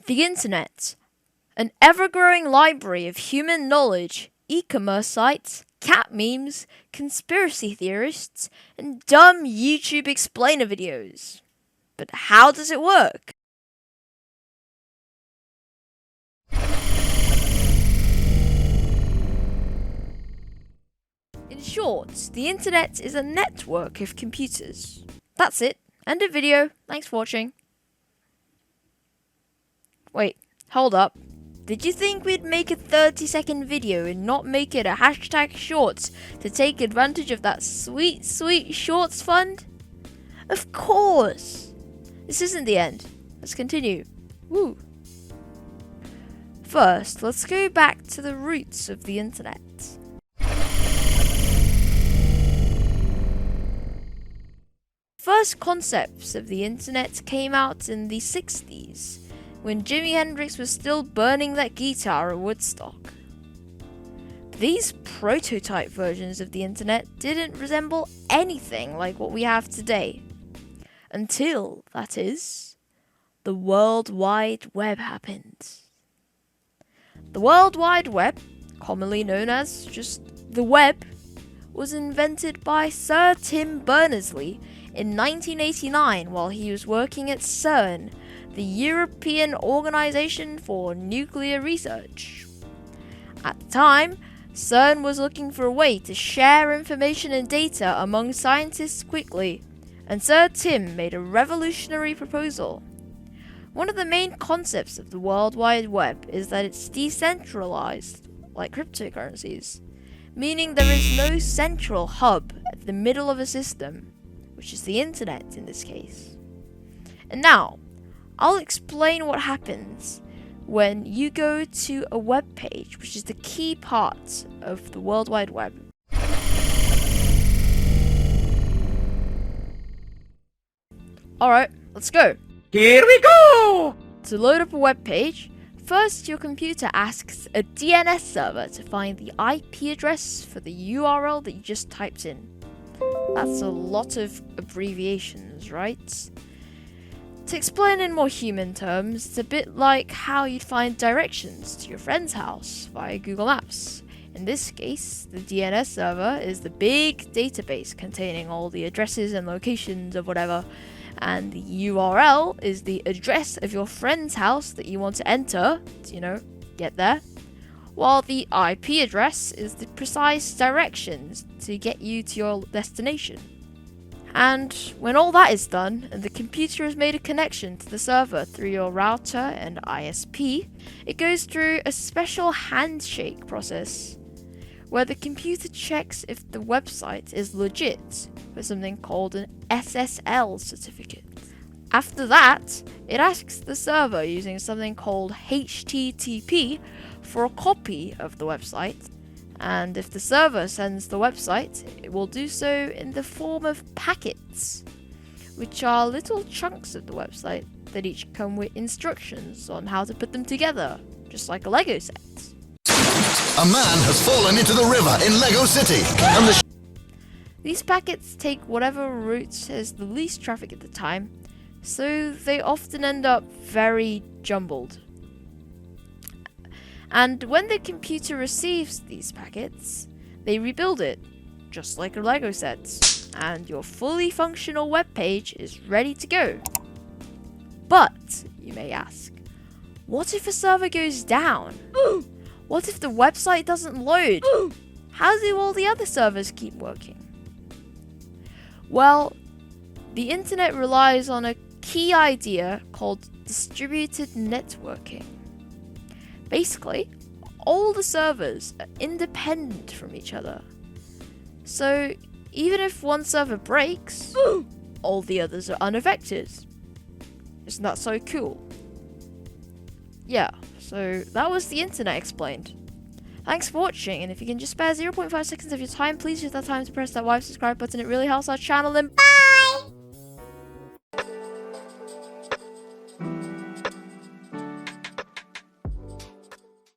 The internet, an ever-growing library of human knowledge, e-commerce sites, cat memes, conspiracy theorists, and dumb YouTube explainer videos. But how does it work? In short, the internet is a network of computers. That's it. End of video. Thanks for watching. Wait, hold up. Did you think we'd make a 30-second video and not make it a hashtag shorts to take advantage of that sweet, sweet shorts fund? Of course! This isn't the end. Let's continue. Woo! First, let's go back to the roots of the internet. First concepts of the internet came out in the 60s, when Jimi Hendrix was still burning that guitar at Woodstock. These prototype versions of the internet didn't resemble anything like what we have today. Until, that is, the World Wide Web happened. The World Wide Web, commonly known as just the web, was invented by Sir Tim Berners-Lee in 1989 while he was working at CERN, the European Organization for Nuclear Research. At the time, CERN was looking for a way to share information and data among scientists quickly, and Sir Tim made a revolutionary proposal. One of the main concepts of the World Wide Web is that it's decentralized, like cryptocurrencies, meaning there is no central hub at the middle of a system, which is the internet in this case. And now, I'll explain what happens when you go to a web page, which is the key part of the World Wide Web. Alright, let's go. Here we go! To load up a web page, first your computer asks a DNS server to find the IP address for the URL that you just typed in. That's a lot of abbreviations, right? To explain in more human terms, it's a bit like how you'd find directions to your friend's house via Google Maps. In this case, the DNS server is the big database containing all the addresses and locations of whatever, and the URL is the address of your friend's house that you want to enter to, get there, while the IP address is the precise directions to get you to your destination. And when all that is done, and the computer has made a connection to the server through your router and ISP, it goes through a special handshake process, where the computer checks if the website is legit with something called an SSL certificate. After that, it asks the server using something called HTTP for a copy of the website, and if the server sends the website, it will do so in the form of packets, which are little chunks of the website that each come with instructions on how to put them together, just like a Lego set. A man has fallen into the river in Lego City, and These packets take whatever route has the least traffic at the time, so they often end up very jumbled. And when the computer receives these packets, they rebuild it, just like a Lego set, and your fully functional web page is ready to go. But, you may ask, what if a server goes down? What if the website doesn't load? How do all the other servers keep working? Well, the internet relies on a key idea called distributed networking. Basically, all the servers are independent from each other. So, even if one server breaks, all the others are unaffected. Isn't that so cool? Yeah, so that was the internet explained. Thanks for watching, and if you can just spare 0.5 seconds of your time, please use that time to press that subscribe button. It really helps our channel, and bye!